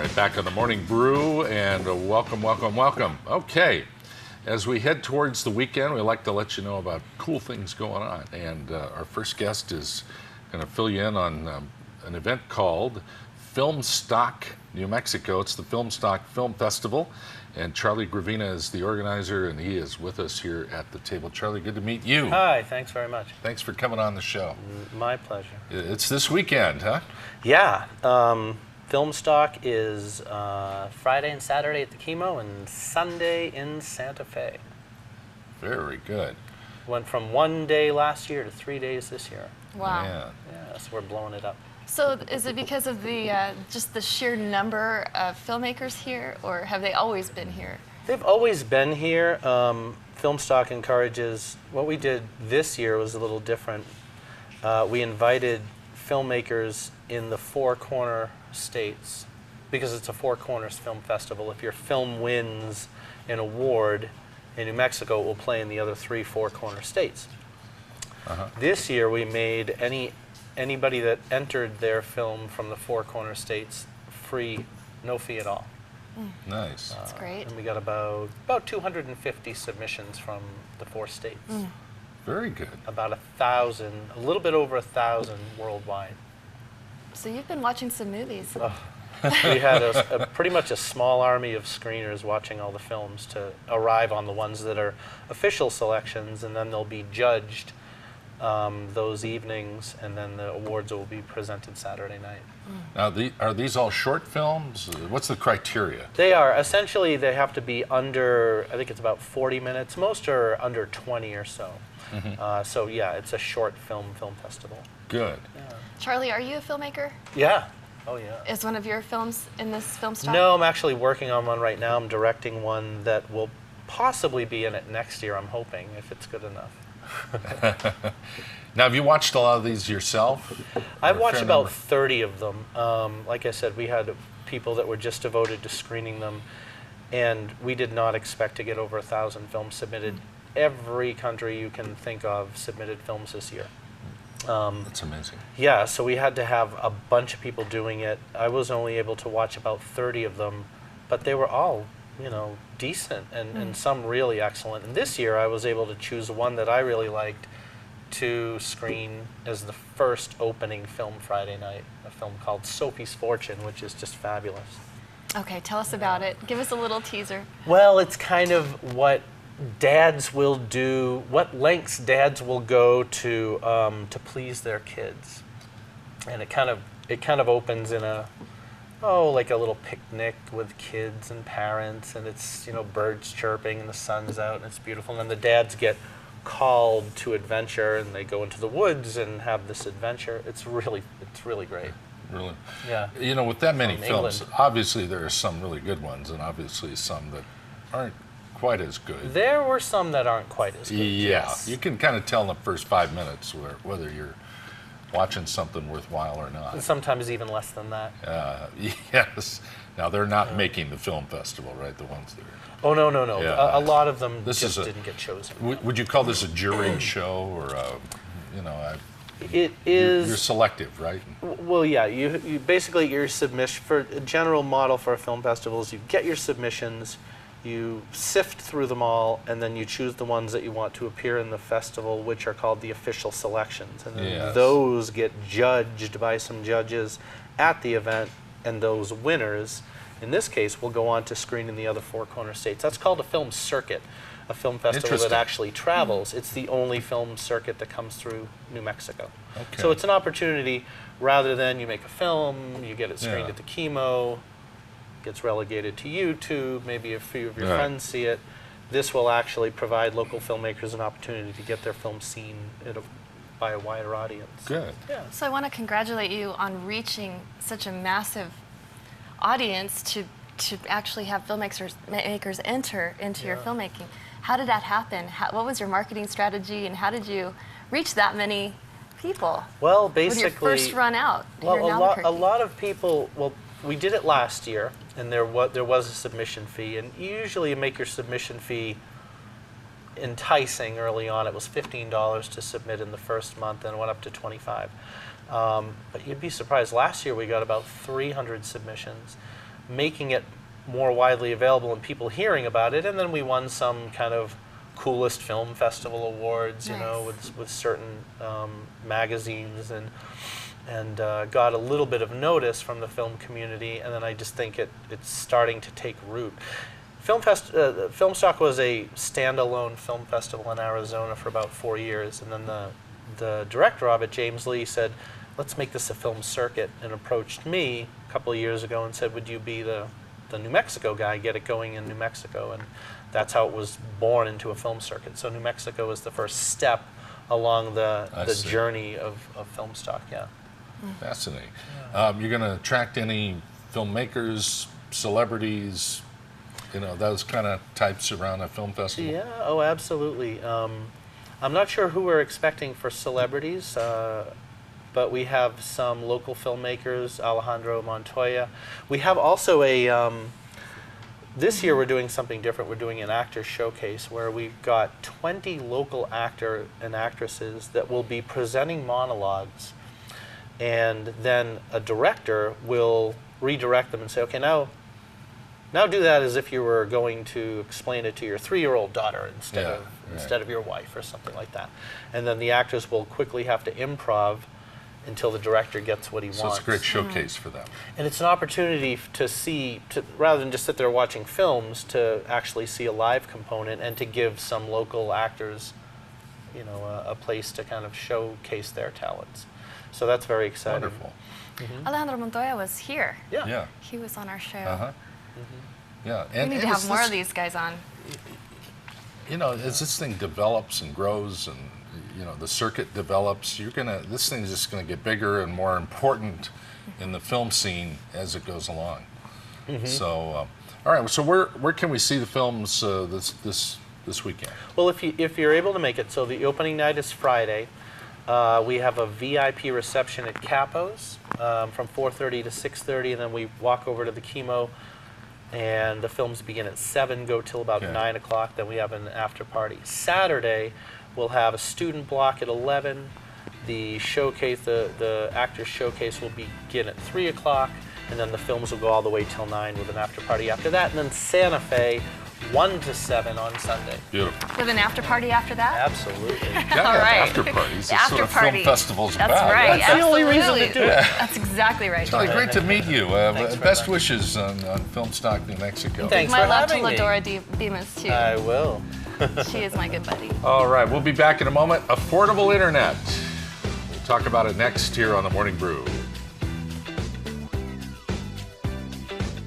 right, back on the Morning Brew, and welcome. Okay, as we head towards the weekend, we like to let you know about cool things going on. And our first guest is going to fill you in on an event called Filmstock, New Mexico. It's the Filmstock Film Festival, and Charlie Gravina is the organizer, and he is with us here at the table. Charlie, good to meet you. Hi, thanks very much. Thanks for coming on the show. My pleasure. It's this weekend, huh? Yeah. Filmstock is Friday and Saturday at the Chemo and Sunday in Santa Fe. Very good. Went from 1 day last year to 3 days this year. Wow. Yeah, so we're blowing it up. So is it because of the just the sheer number of filmmakers here, or have they always been here? They've always been here. Filmstock encourages, what we did this year was a little different. We invited filmmakers in the Four Corner states, because it's a Four Corners Film Festival. If your film wins an award in New Mexico, it will play in the other 3 Four Corner states. This year we made anybody that entered their film from the Four Corner states free, no fee at all. Nice. That's great. And we got about 250 submissions from the 4 states. Very good. About 1,000, a little bit over 1,000 worldwide. So you've been watching some movies. We had pretty much a small army of screeners watching all the films to arrive on the ones that are official selections, and then they'll be judged those evenings, and then the awards will be presented Saturday night. Now, are these all short films? What's the criteria? They are. Essentially, they have to be under, I think it's about 40 minutes. Most are under 20 or so. So yeah, it's a short film festival. Good. Yeah. Charlie, are you a filmmaker? Yeah. Oh yeah. Is one of your films in this film stock? No, I'm actually working on one right now. I'm directing one that will possibly be in it next year, I'm hoping, if it's good enough. Now, have you watched a lot of these yourself? I've watched about 30 of them. Like I said, we had people that were just devoted to screening them, and we did not expect to get over 1,000 films submitted. Every country you can think of submitted films this year. That's amazing. Yeah, so we had to have a bunch of people doing it. I was only able to watch about 30 of them, but they were all, decent and some really excellent. And this year I was able to choose one that I really liked to screen as the first opening film Friday night, a film called Sophie's Fortune, which is just fabulous. Okay, tell us about it. Give us a little teaser. Well, it's kind of what dads will do, what lengths dads will go to please their kids, and it kind of opens in like a little picnic with kids and parents, and it's birds chirping and the sun's out and it's beautiful, and then the dads get called to adventure and they go into the woods and have this adventure. It's really great. Really? Yeah. With that many From films, England. obviously there are some really good ones, and obviously some that aren't quite as good. There were some that aren't quite as good. Yeah, Yes. you can kind of tell in the first 5 minutes whether you're watching something worthwhile or not. And sometimes even less than that. Yes. Now, they're not making the film festival, right? The ones that are... Oh, no. Yeah. A lot of them This just is didn't get chosen. Would you call this a juried show, or It is. You're selective, right? Well, yeah. You basically, your submission, for a general model for a film festival is you get your submissions, you sift through them all, and then you choose the ones that you want to appear in the festival, which are called the official selections. And then Yes. those get judged by some judges at the event, and those winners, in this case, will go on to screen in the other Four Corner states. That's called a film circuit, a film festival that Interesting. actually travels. It's the only film circuit that comes through New Mexico. Okay. So it's an opportunity, rather than you make a film, you get it screened Yeah. at the Chemo, gets relegated to YouTube, maybe a few of your Right. friends see it. This will actually provide local filmmakers an opportunity to get their film seen by a wider audience. Good. Yeah. So I want to congratulate you on reaching such a massive audience to actually have filmmakers enter into your Yeah. filmmaking. How did that happen? What was your marketing strategy, and how did you reach that many people? Well, With basically, your first run out here in well, a Albuquerque. lot of people. Well, we did it last year, and there was a submission fee, and usually you make your submission fee enticing early on. It was $15 to submit in the first month, and it went up to $25. But you'd be surprised. Last year we got about 300 submissions. making it more widely available and people hearing about it. And then we won some kind of coolest film festival awards, you know, with certain magazines, and got a little bit of notice from the film community. And then I just think it's starting to take root. Filmstock was a standalone film festival in Arizona for about 4 years, and then the director of it, James Lee, said, let's make this a film circuit, and approached me a couple of years ago and said, would you be the New Mexico guy, get it going in New Mexico? And that's how it was born into a film circuit. So New Mexico was the first step along the journey of Filmstock, yeah. Fascinating. You're going to attract any filmmakers, celebrities, you know, those kind of types around a film festival? Yeah, oh, absolutely. I'm not sure who we're expecting for celebrities, but we have some local filmmakers, Alejandro Montoya. We have also this year we're doing something different. We're doing an actor showcase where we've got 20 local actor and actresses that will be presenting monologues, and then a director will redirect them and say, okay, now do that as if you were going to explain it to your 3-year-old daughter instead of your wife or something like that. And then the actors will quickly have to improv until the director gets what he wants. So it's a great showcase for them. And it's an opportunity to see, rather than just sit there watching films, to actually see a live component and to give some local actors, you know, a place to kind of showcase their talents. So that's very exciting. Wonderful. Alejandro Montoya was here. Yeah. He was on our show. Yeah. We need to have more of these guys on. You know, as this thing develops and grows, and you know the circuit develops, this thing is just gonna get bigger and more important in the film scene as it goes along. So, all right. So where can we see the films this weekend? Well, if you're able to make it, so the opening night is Friday. We have a VIP reception at Capo's from 4:30 to 6:30, and then we walk over to the Chemo, and the films begin at 7, go till about 9 o'clock. Then we have an after party. Saturday, we'll have a student block at 11. The showcase, the actors showcase, will begin at 3 o'clock, and then the films will go all the way till 9 with an after party after that. And then Santa Fe, 1 to 7 on Sunday. Beautiful. With an after party after that? Absolutely. All right. After parties. The That's after what a party. film festival's That's about. right. That's the only reason to Absolutely. do it. That's exactly right. Charlie, great to meet you. Thanks very Best much. wishes on Filmstock, New Mexico. Thanks My for love to having me. Ladora Bemis, too. I will. She is my good buddy. All right, we'll be back in a moment. Affordable internet. We'll talk about it next here on the Morning Brew.